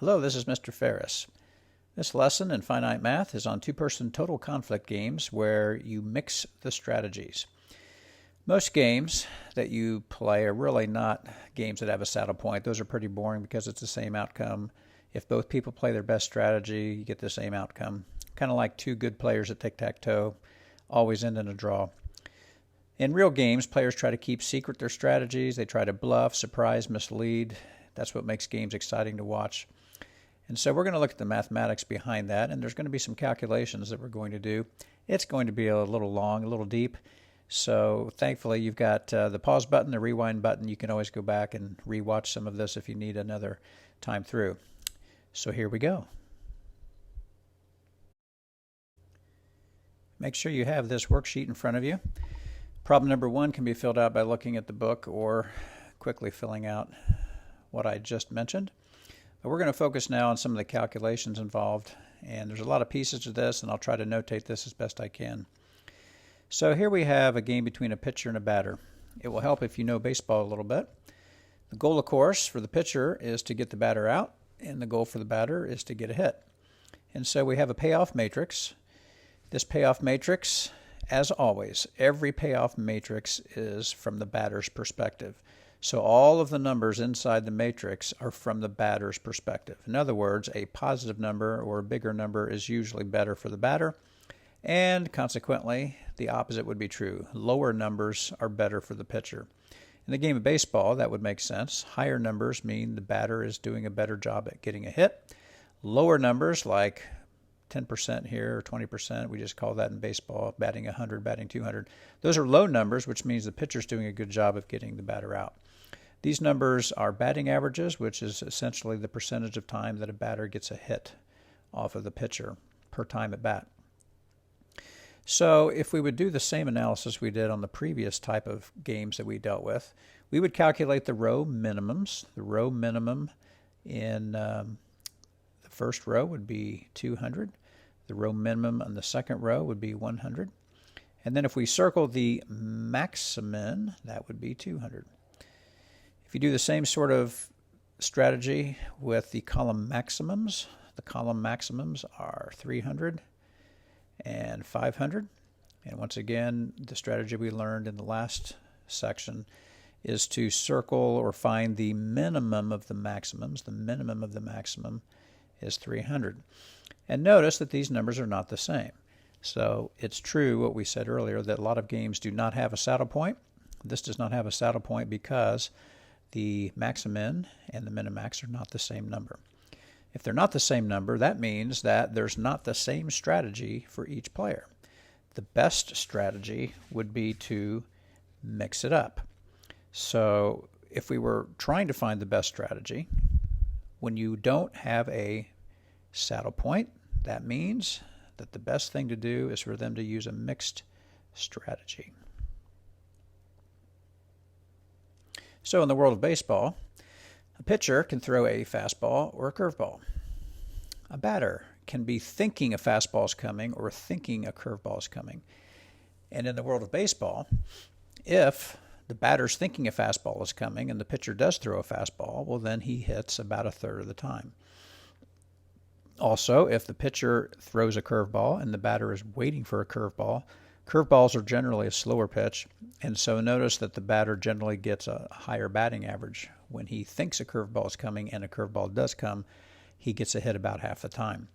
Hello, this is Mr. Ferris. This lesson in finite math is on two-person total conflict games where you mix the strategies. Most games that you play are really not games that have a saddle point. Those are pretty boring because it's the same outcome. If both people play their best strategy, you get the same outcome. Kind of like two good players at tic-tac-toe, always end in a draw. In real games, players try to keep secret their strategies. They try to bluff, surprise, mislead. That's what makes games exciting to watch. And so we're going to look at the mathematics behind that, and there's going to be some calculations that we're going to do. It's going to be a little long, a little deep. So thankfully you've got the pause button, the rewind button. You can always go back and rewatch some of this if you need another time through. So here we go. Make sure you have this worksheet in front of you. Problem number 1 can be filled out by looking at the book or quickly filling out what I just mentioned. But we're going to focus now on some of the calculations involved, and there's a lot of pieces to this, and I'll try to notate this as best I can. So here we have a game between a pitcher and a batter. It will help if you know baseball a little bit. The goal, of course, for the pitcher is to get the batter out, and the goal for the batter is to get a hit. And so we have a payoff matrix. This payoff matrix, as always, every payoff matrix is from the batter's perspective. So all of the numbers inside the matrix are from the batter's perspective. In other words, a positive number or a bigger number is usually better for the batter, and consequently, the opposite would be true. Lower numbers are better for the pitcher. In the game of baseball, that would make sense. Higher numbers mean the batter is doing a better job at getting a hit. Lower numbers, like 10% here or 20%, we just call that in baseball, batting 100, batting 200. Those are low numbers, which means the pitcher's doing a good job of getting the batter out. These numbers are batting averages, which is essentially the percentage of time that a batter gets a hit off of the pitcher per time at bat. So if we would do the same analysis we did on the previous type of games that we dealt with, we would calculate the row minimums. The row minimum in the first row would be 200. The row minimum on the second row would be 100. And then if we circle the maximum, that would be 200. If you do the same sort of strategy with the column maximums are 300 and 500. And once again, the strategy we learned in the last section is to circle or find the minimum of the maximums. The minimum of the maximum is 300. And notice that these numbers are not the same. So it's true what we said earlier that a lot of games do not have a saddle point. This does not have a saddle point because the maxmin and the minimax are not the same number. If they're not the same number, that means that there's not the same strategy for each player. The best strategy would be to mix it up. So if we were trying to find the best strategy, when you don't have a saddle point, that means that the best thing to do is for them to use a mixed strategy. So in the world of baseball, a pitcher can throw a fastball or a curveball. A batter can be thinking a fastball is coming or thinking a curveball is coming. And in the world of baseball, if the batter's thinking a fastball is coming and the pitcher does throw a fastball, well, then he hits about a third of the time. Also, if the pitcher throws a curveball and the batter is waiting for a curveball, curveballs are generally a slower pitch, and so notice that the batter generally gets a higher batting average. When he thinks a curveball is coming and a curveball does come, he gets a hit about half the time.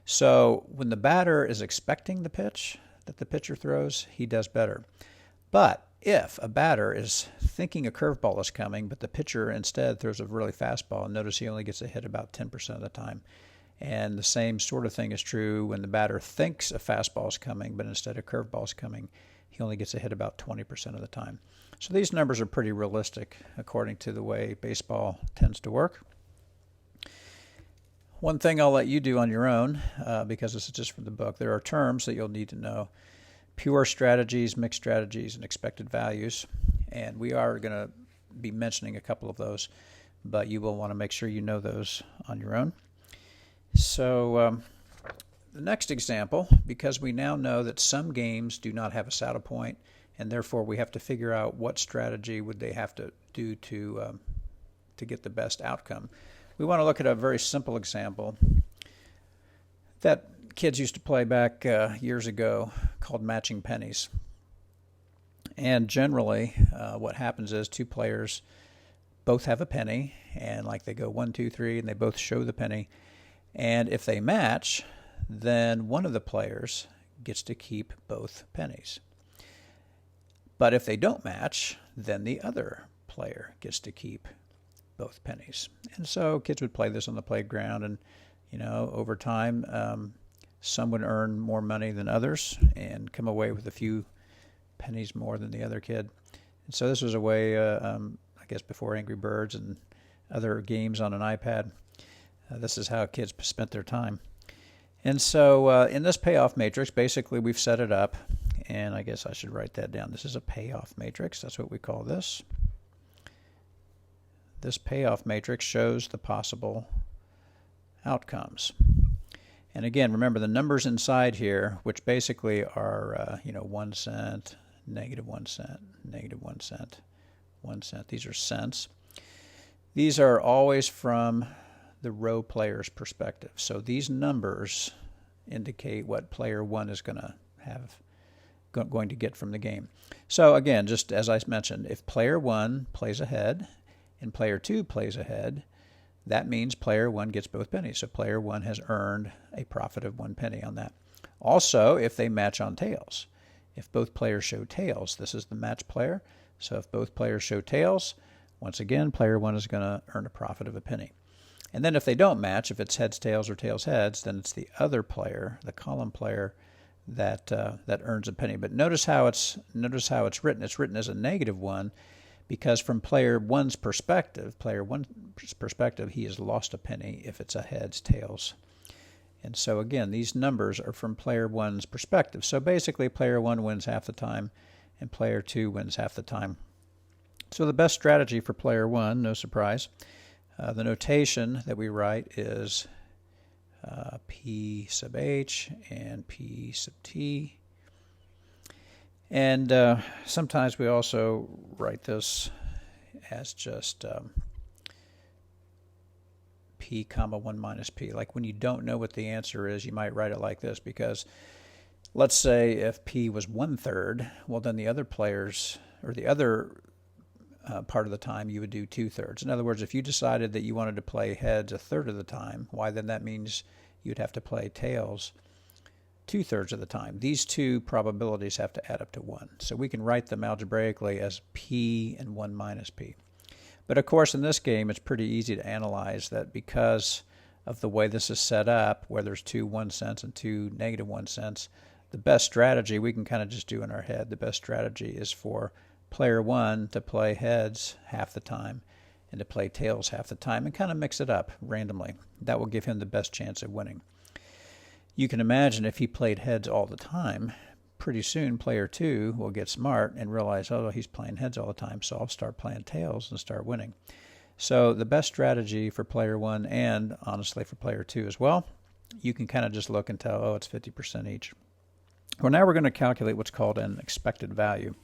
So when the batter is expecting the pitch that the pitcher throws, he does better. But if a batter is thinking a curveball is coming, but the pitcher instead throws a really fastball, notice he only gets a hit about 10% of the time. And the same sort of thing is true when the batter thinks a fastball is coming, but instead a curveball is coming, he only gets a hit about 20% of the time. So these numbers are pretty realistic according to the way baseball tends to work. One thing I'll let you do on your own, because this is just from the book, there are terms that you'll need to know. Pure strategies, mixed strategies, and expected values. And we are going to be mentioning a couple of those, but you will want to make sure you know those on your own. So the next example, because we now know that some games do not have a saddle point, and therefore we have to figure out what strategy would they have to do to get the best outcome. we want to look at a very simple example that kids used to play back years ago called matching pennies. And generally, what happens is two players both have a penny, and like they go 1, 2, 3, and they both show the penny. And if they match, then one of the players gets to keep both pennies. But if they don't match, then the other player gets to keep both pennies. And so kids would play this on the playground, and over time, some would earn more money than others and come away with a few pennies more than the other kid. And so this was a way, I guess before Angry Birds and other games on an iPad, this is how kids spent their time. And so in this payoff matrix, basically we've set it up, and I guess I should write that down. This is a payoff matrix. That's what we call this. This payoff matrix shows the possible outcomes. And again, remember the numbers inside here, which basically are 1 cent, -1 cent, -1 cent, 1 cent. These are cents. These are always from the row player's perspective. So these numbers indicate what player 1 is going to get from the game. So again, just as I mentioned, if player 1 plays ahead and player 2 plays ahead, that means player 1 gets both pennies. So player 1 has earned a profit of 1 penny on that. Also, if they match on tails, if both players show tails, this is the match player. So if both players show tails, once again, player 1 is going to earn a profit of a penny. And then if they don't match, if it's heads, tails, or tails, heads, then it's the other player, the column player, that earns a penny. But notice how it's written. It's written as a -1 because from player 1's perspective, he has lost a penny if it's a heads, tails. And so again, these numbers are from player 1's perspective. So basically, player 1 wins half the time, and player 2 wins half the time. So the best strategy for player 1, no surprise, the notation that we write is P sub H and P sub T. And sometimes we also write this as just P comma 1 minus P. Like when you don't know what the answer is, you might write it like this, because let's say if P was 1/3, well then the other players, or the other part of the time, you would do 2/3. In other words, if you decided that you wanted to play heads 1/3 of the time, why then that means you'd have to play tails 2/3 of the time. These two probabilities have to add up to 1. So we can write them algebraically as P and 1 minus P. But of course, in this game, it's pretty easy to analyze that because of the way this is set up, where there's 2 1 cents and 2 -1 cents, the best strategy we can kind of just do in our head, the best strategy is for player 1 to play heads half the time and to play tails half the time and kind of mix it up randomly. That will give him the best chance of winning. You can imagine if he played heads all the time, pretty soon player 2 will get smart and realize, oh, he's playing heads all the time, so I'll start playing tails and start winning. So the best strategy for player 1, and honestly for player 2 as well, you can kind of just look and tell, oh, it's 50% each. Well, now we're going to calculate what's called an expected value.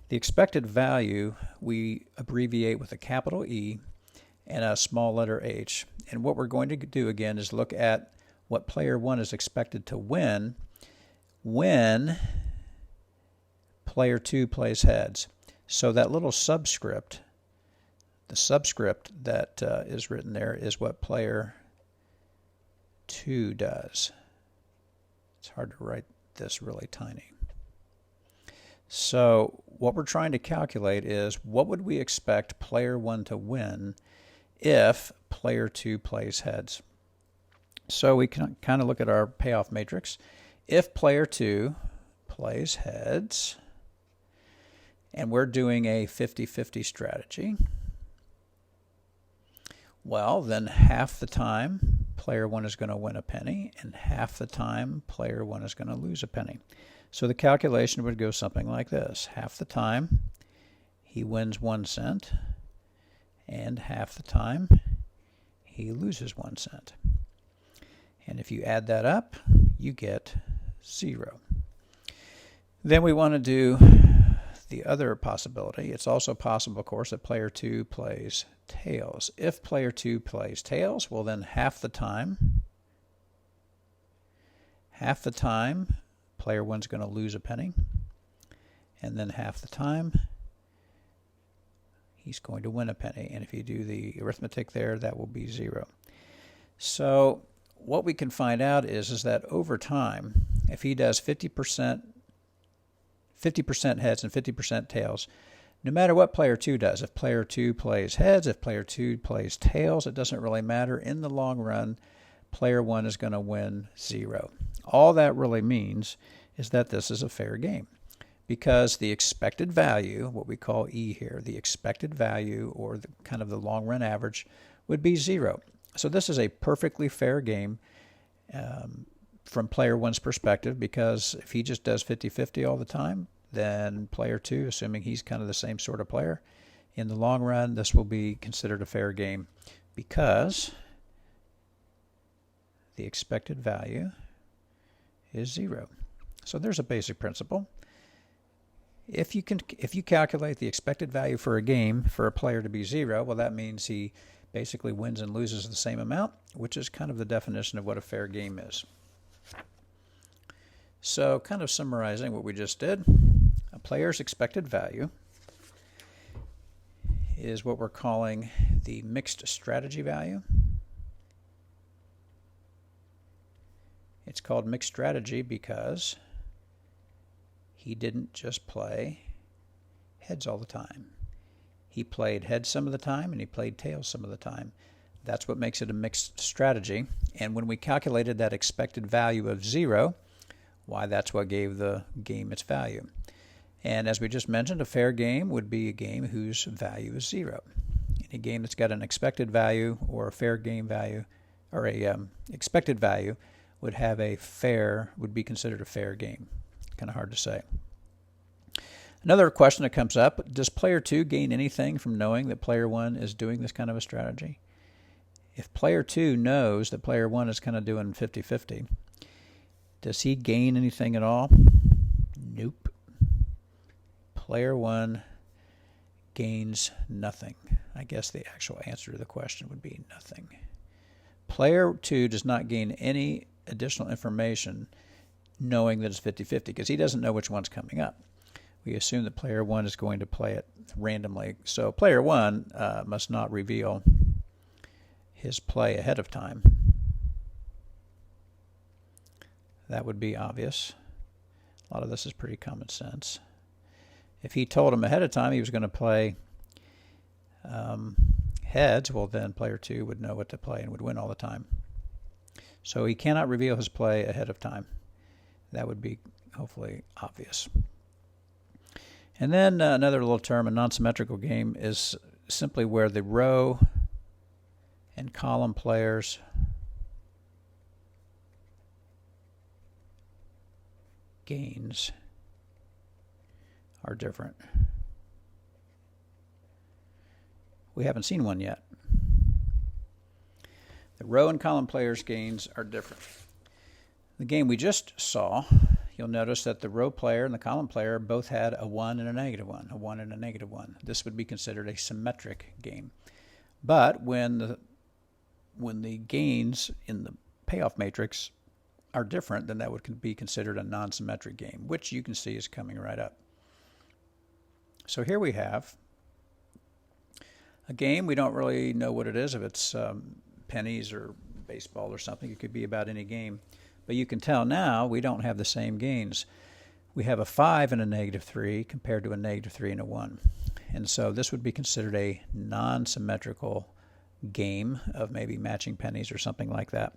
The expected value we abbreviate with a capital E and a small letter h. And what we're going to do again is look at what player 1 is expected to win when player 2 plays heads. So that little subscript, the subscript that is written there is what player 2 does. It's hard to write this really tiny. So what we're trying to calculate is what would we expect player 1 to win if player 2 plays heads. So we can kind of look at our payoff matrix. If player 2 plays heads, and we're doing a 50-50 strategy, well, then half the time player 1 is going to win a penny, and half the time player 1 is going to lose a penny. So the calculation would go something like this. Half the time he wins 1 cent, and half the time he loses 1 cent. And if you add that up, you get 0. Then we want to do the other possibility. It's also possible, of course, that player 2 plays tails. If player 2 plays tails, well then half the time, player 1's going to lose a penny, and then half the time, he's going to win a penny. And if you do the arithmetic there, that will be 0. So what we can find out is that over time, if he does 50% heads and 50% tails, no matter what player 2 does, if player 2 plays heads, if player 2 plays tails, it doesn't really matter. In the long run, player 1 is going to win 0. All that really means is that this is a fair game, because the expected value, what we call E here, the expected value, or the kind of the long run average, would be 0. So this is a perfectly fair game from player 1's perspective, because if he just does 50-50 all the time, then player 2, assuming he's kind of the same sort of player, in the long run, this will be considered a fair game, because the expected value is 0. So there's a basic principle. If you calculate the expected value for a game for a player to be 0, well, that means he basically wins and loses the same amount, which is kind of the definition of what a fair game is. So kind of summarizing what we just did, a player's expected value is what we're calling the mixed strategy value. It's called mixed strategy because he didn't just play heads all the time. He played heads some of the time and he played tails some of the time. That's what makes it a mixed strategy. And when we calculated that expected value of 0, why, that's what gave the game its value. And as we just mentioned, a fair game would be a game whose value is 0. Any game that's got an expected value or a fair game value, or a expected value, would be considered a fair game. Kind of hard to say. Another question that comes up, does player 2 gain anything from knowing that player 1 is doing this kind of a strategy? If player 2 knows that player 1 is kind of doing 50-50, does he gain anything at all? Nope. Player 1 gains nothing. I guess the actual answer to the question would be nothing. Player 2 does not gain any additional information knowing that it's 50-50, because he doesn't know which one's coming up. We assume that player 1 is going to play it randomly. So player 1 must not reveal his play ahead of time. That would be obvious. A lot of this is pretty common sense. If he told him ahead of time he was going to play heads, well, then player 2 would know what to play and would win all the time. So he cannot reveal his play ahead of time. That would be hopefully obvious. And then another little term, a non-symmetrical game, is simply where the row and column players gains are different. We haven't seen one yet. The row and column players' gains are different. The game we just saw, you'll notice that the row player and the column player both had a 1 and a -1, a 1 and a -1. This would be considered a symmetric game. But when the gains in the payoff matrix are different, then that would be considered a non-symmetric game, which you can see is coming right up. So here we have a game. We don't really know what it is, if it's pennies or baseball or something. It could be about any game. But you can tell now we don't have the same gains. We have a 5 and a -3 compared to a -3 and a 1. And so this would be considered a non-symmetrical game of maybe matching pennies or something like that.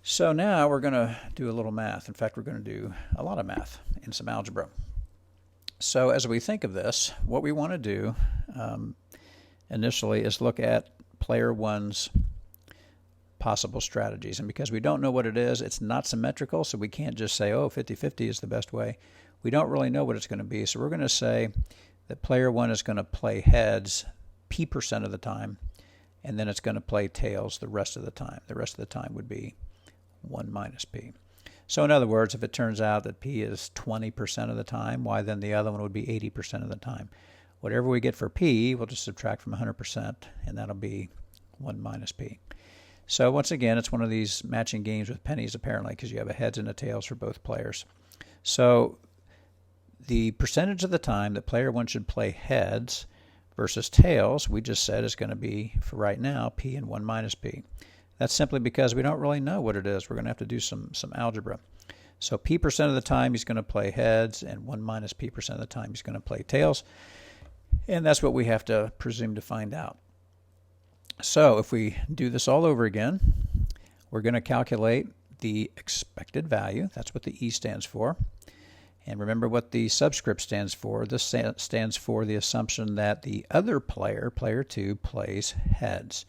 So now we're going to do a little math. In fact, we're going to do a lot of math and some algebra. So as we think of this, what we want to do initially is look at player 1's possible strategies. And because we don't know what it is, it's not symmetrical, so we can't just say, oh, 50-50 is the best way. We don't really know what it's going to be. So we're going to say that player 1 is going to play heads P% of the time, and then it's going to play tails the rest of the time. The rest of the time would be 1 minus P. So in other words, if it turns out that P is 20% of the time, why then the other one would be 80% of the time. Whatever we get for P, we'll just subtract from 100%, and that'll be 1 minus P. So once again, it's one of these matching games with pennies, apparently, because you have a heads and a tails for both players. So the percentage of the time that player 1 should play heads versus tails, we just said is going to be, for right now, P and 1 minus P. That's simply because we don't really know what it is. We're going to have to do some algebra. So P% of the time he's going to play heads, and 1 minus P% of the time he's going to play tails. And that's what we have to presume to find out. So if we do this all over again, we're going to calculate the expected value. That's what the E stands for. And remember what the subscript stands for. This stands for the assumption that the other player, player 2, plays heads.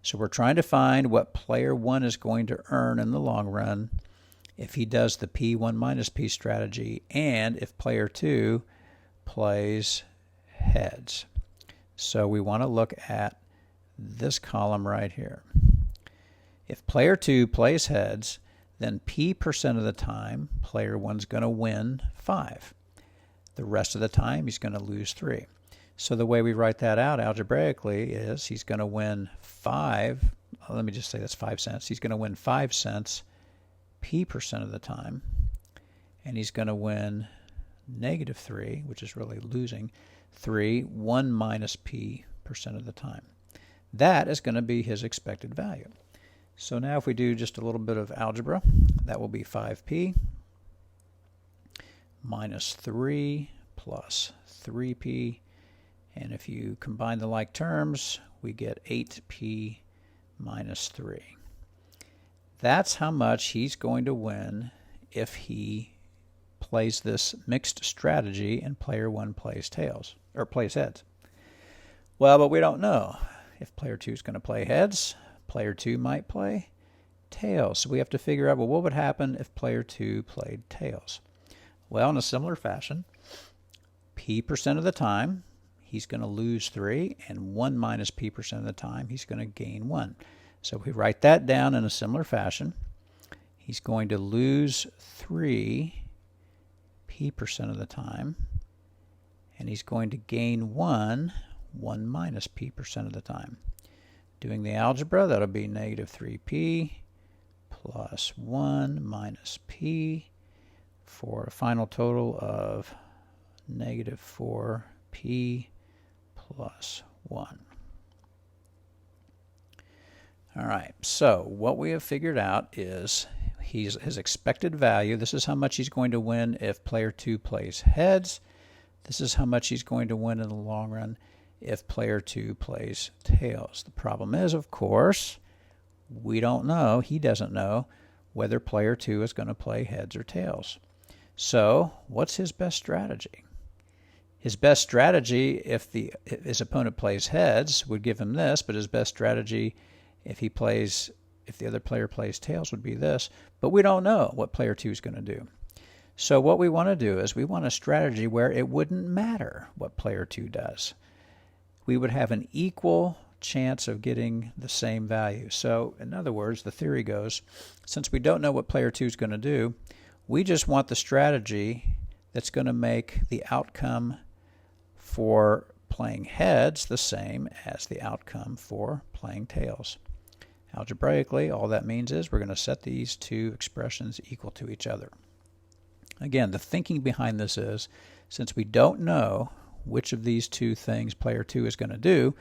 So we're trying to find what player 1 is going to earn in the long run if he does the P1 minus P strategy and if player 2 plays heads. So we want to look at this column right here. If player 2 plays heads, then P% of the time, player 1's going to win 5. The rest of the time, he's going to lose 3. So the way we write that out algebraically is he's going to win 5, let me just say that's 5 cents. He's going to win 5 cents P% of the time, and he's going to win negative 3, which is really losing 3, 1 minus P% of the time. That is going to be his expected value. So now if we do just a little bit of algebra, that will be 5P minus 3 plus 3P. And if you combine the like terms, we get 8P minus 3. That's how much he's going to win if he plays this mixed strategy and player 1 plays tails, or plays heads. Well, but we don't know. If player 2 is going to play heads, player 2 might play tails. So we have to figure out, well, what would happen if player 2 played tails? Well, in a similar fashion, P% of the time, he's going to lose 3, and 1 minus P% of the time, he's going to gain 1. So if we write that down in a similar fashion, he's going to lose 3 P% of the time, and he's going to gain 1 minus P% of the time. Doing the algebra, that'll be negative 3P plus 1 minus P for a final total of negative 4P plus 1. All right, so what we have figured out is his expected value. This is how much he's going to win if player 2 plays heads. This is how much he's going to win in the long run if player 2 plays tails. The problem is, of course, we don't know, he doesn't know, whether player 2 is going to play heads or tails. So what's his best strategy? His best strategy, if his opponent plays heads, would give him this, but his best strategy if the other player plays tails would be this, but we don't know what player 2 is going to do. So what we want to do is we want a strategy where it wouldn't matter what player 2 does. We would have an equal chance of getting the same value. So in other words, the theory goes, since we don't know what player 2 is going to do, we just want the strategy that's going to make the outcome for playing heads the same as the outcome for playing tails. Algebraically, all that means is we're going to set these two expressions equal to each other. Again, the thinking behind this is, since we don't know which of these two things player 2 is going to do,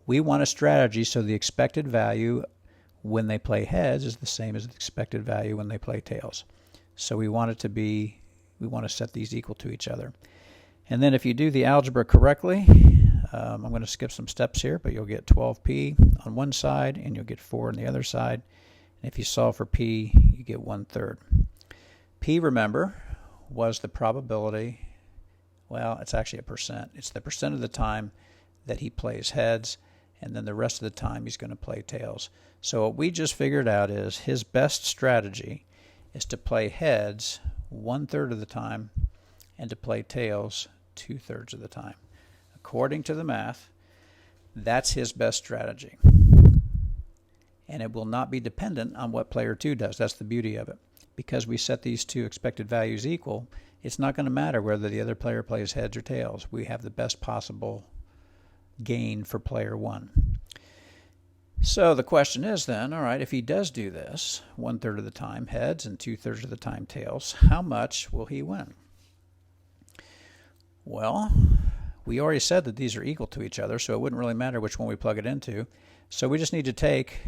we want a strategy so the expected value when they play heads is the same as the expected value when they play tails. So we want to set these equal to each other. And then if you do the algebra correctly, I'm going to skip some steps here, but you'll get 12p on one side and you'll get 4 on the other side. And if you solve for p, you get 1/3. P, remember, was the probability, well, it's actually a percent. It's the percent of the time that he plays heads, and then the rest of the time he's going to play tails. So what we just figured out is his best strategy is to play heads 1/3 of the time and to play tails 2/3 of the time. According to the math, that's his best strategy. And it will not be dependent on what player 2 does. That's the beauty of it. because we set these two expected values equal, it's not going to matter whether the other player plays heads or tails. We have the best possible gain for player one. So the question is then, all right, if he does do this 1/3 of the time heads and 2/3 of the time tails, how much will he win? Well, we already said that these are equal to each other, so it wouldn't really matter which one we plug it into. So we just need to take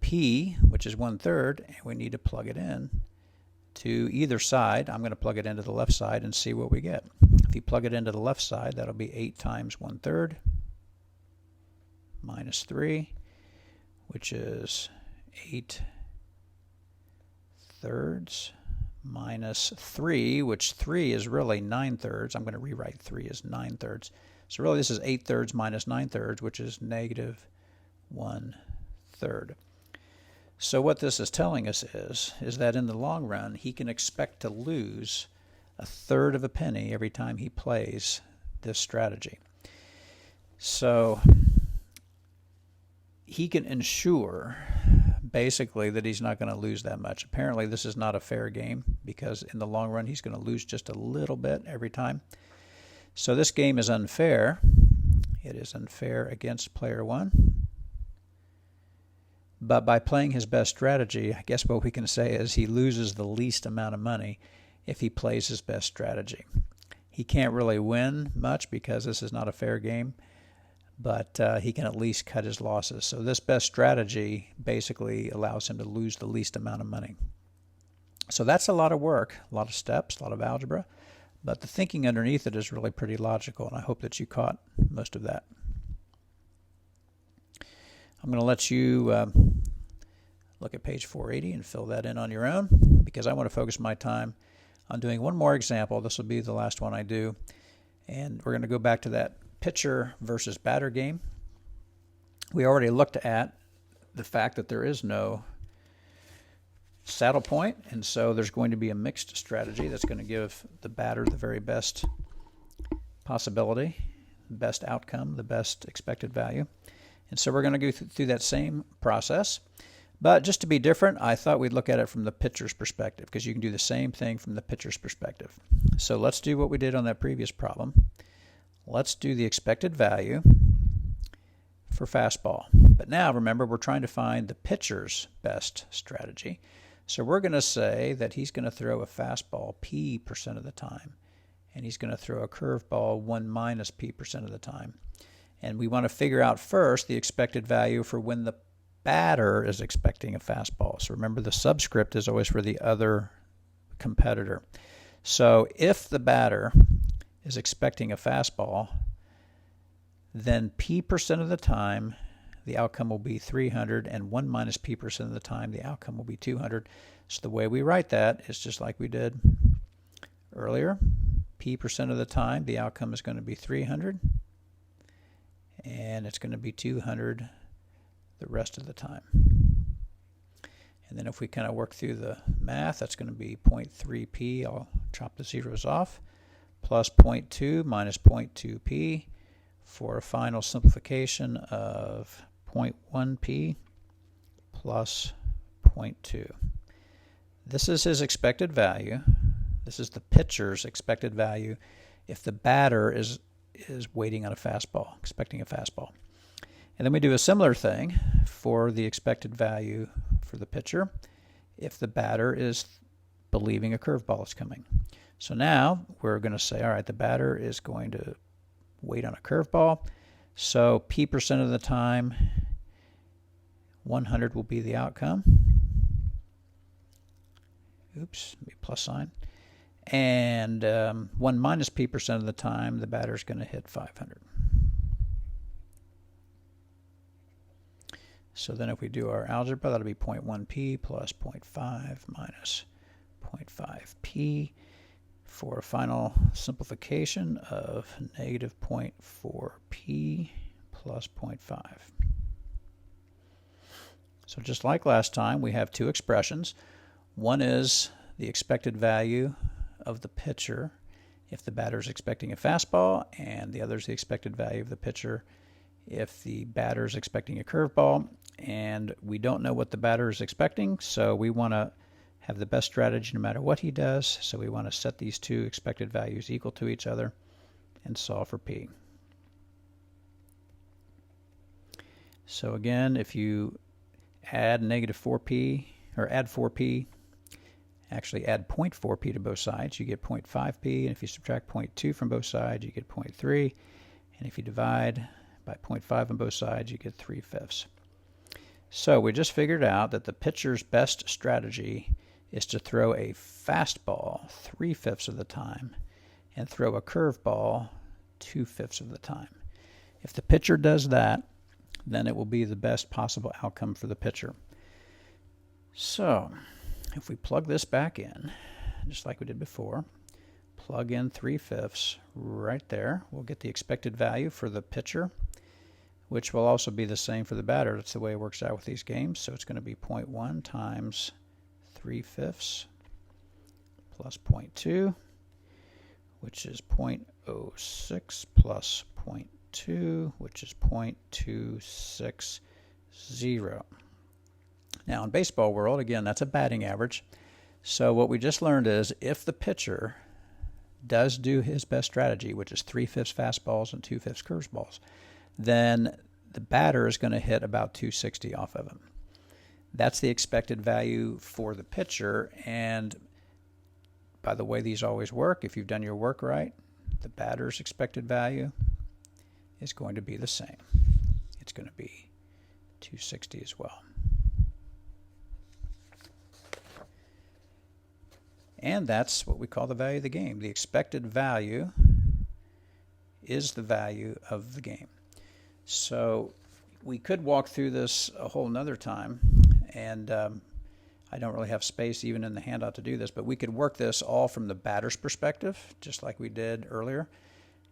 P, which is 1/3, and we need to plug it in to either side. I'm going to plug it into the left side and see what we get. If you plug it into the left side, that'll be 8 times 1/3 minus 3, which is 8/3 minus 3, which 3 is really 9/3. I'm going to rewrite 3 as 9/3. So really this is 8/3 minus 9/3, which is negative 1/3. So what this is telling us is that in the long run, he can expect to lose 1/3 of a penny every time he plays this strategy. So he can ensure basically that he's not going to lose that much. Apparently this is not a fair game because in the long run he's going to lose just a little bit every time. So this game is unfair. It is unfair against player one. But by playing his best strategy, I guess what we can say is he loses the least amount of money if he plays his best strategy. He can't really win much because this is not a fair game, but he can at least cut his losses. So this best strategy basically allows him to lose the least amount of money. So that's a lot of work, a lot of steps, a lot of algebra, but the thinking underneath it is really pretty logical, and I hope that you caught most of that. I'm going to let you look at page 480 and fill that in on your own because I want to focus my time on doing one more example. This will be the last one I do, and we're going to go back to that pitcher versus batter game. We already looked at the fact that there is no saddle point, and so there's going to be a mixed strategy that's going to give the batter the very best possibility, the best outcome, the best expected value. And so we're going to go through that same process. But just to be different, I thought we'd look at it from the pitcher's perspective because you can do the same thing from the pitcher's perspective. So let's do what we did on that previous problem. Let's do the expected value for fastball. But now remember, we're trying to find the pitcher's best strategy. So we're going to say that he's going to throw a fastball P% of the time, and he's going to throw a curveball 1 minus P% of the time. And we want to figure out first the expected value for when the batter is expecting a fastball. So remember, the subscript is always for the other competitor. So if the batter is expecting a fastball, then P% of the time, the outcome will be 300, and 1 minus P% of the time, the outcome will be 200. So the way we write that is just like we did earlier. P% of the time, the outcome is going to be 300. And it's going to be 200 the rest of the time. And then if we kind of work through the math, that's going to be 0.3p, I'll chop the zeros off, plus 0.2 minus 0.2p for a final simplification of 0.1p plus 0.2. This is his expected value. This is the pitcher's expected value if the batter is waiting on a fastball, expecting a fastball. And then we do a similar thing for the expected value for the pitcher if the batter is believing a curveball is coming. So now we're going to say, all right, the batter is going to wait on a curveball. So P% of the time, 100 will be the outcome. Oops, plus sign. And 1 minus P% of the time, the batter is going to hit 500. So then if we do our algebra, that'll be 0.1p plus 0.5 minus 0.5p for a final simplification of negative 0.4p plus 0.5. So just like last time, we have two expressions. One is the expected value of the pitcher if the batter is expecting a fastball, and the other is the expected value of the pitcher if the batter is expecting a curveball. And we don't know what the batter is expecting, so we want to have the best strategy no matter what he does. So we want to set these two expected values equal to each other and solve for P. So again, if you add negative 4P, or add 4P, actually add 0.4P to both sides, you get 0.5P, and if you subtract 0.2 from both sides, you get 0.3, and if you divide by 0.5 on both sides, you get 3/5. So we just figured out that the pitcher's best strategy is to throw a fastball 3/5 of the time and throw a curveball 2/5 of the time. If the pitcher does that, then it will be the best possible outcome for the pitcher. So if we plug this back in, just like we did before, plug in 3/5 right there, we'll get the expected value for the pitcher, which will also be the same for the batter. That's the way it works out with these games. So it's going to be 0.1 times 3/5 plus 0.2, which is 0.06 plus 0.2, which is 0.260. Now in baseball world, again, that's a batting average. So what we just learned is if the pitcher does do his best strategy, which is 3/5 fastballs and 2/5 curveballs, then the batter is going to hit about 260 off of him. That's the expected value for the pitcher. And by the way these always work, if you've done your work right, the batter's expected value is going to be the same. It's going to be 260 as well. And that's what we call the value of the game. The expected value is the value of the game. So we could walk through this a whole nother time, and I don't really have space even in the handout to do this, but we could work this all from the batter's perspective, just like we did earlier.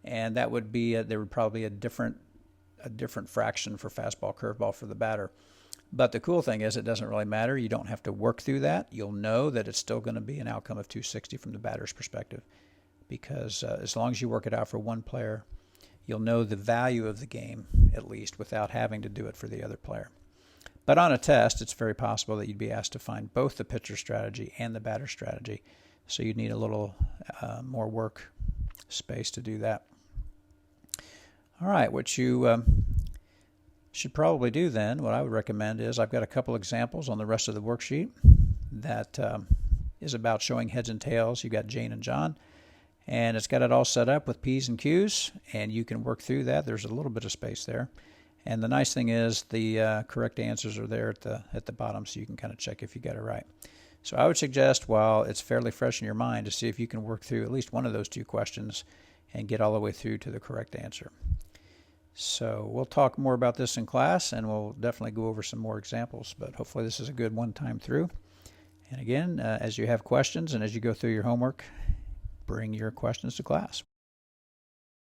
And that would be, there would probably be a different fraction for fastball, curveball for the batter. But the cool thing is it doesn't really matter. You don't have to work through that. You'll know that it's still going to be an outcome of 260 from the batter's perspective, because as long as you work it out for one player, you'll know the value of the game, at least, without having to do it for the other player. But on a test, it's very possible that you'd be asked to find both the pitcher strategy and the batter strategy. So you'd need a little more work space to do that. All right, what you should probably do then, what I would recommend is, I've got a couple examples on the rest of the worksheet that is about showing heads and tails. You've got Jane and John, and it's got it all set up with P's and Q's, and you can work through that. There's a little bit of space there. And the nice thing is the correct answers are there at the bottom, so you can kind of check if you got it right. So I would suggest, while it's fairly fresh in your mind, to see if you can work through at least one of those two questions and get all the way through to the correct answer. So we'll talk more about this in class, and we'll definitely go over some more examples, but hopefully this is a good one-time through. And again, as you have questions and as you go through your homework, bring your questions to class.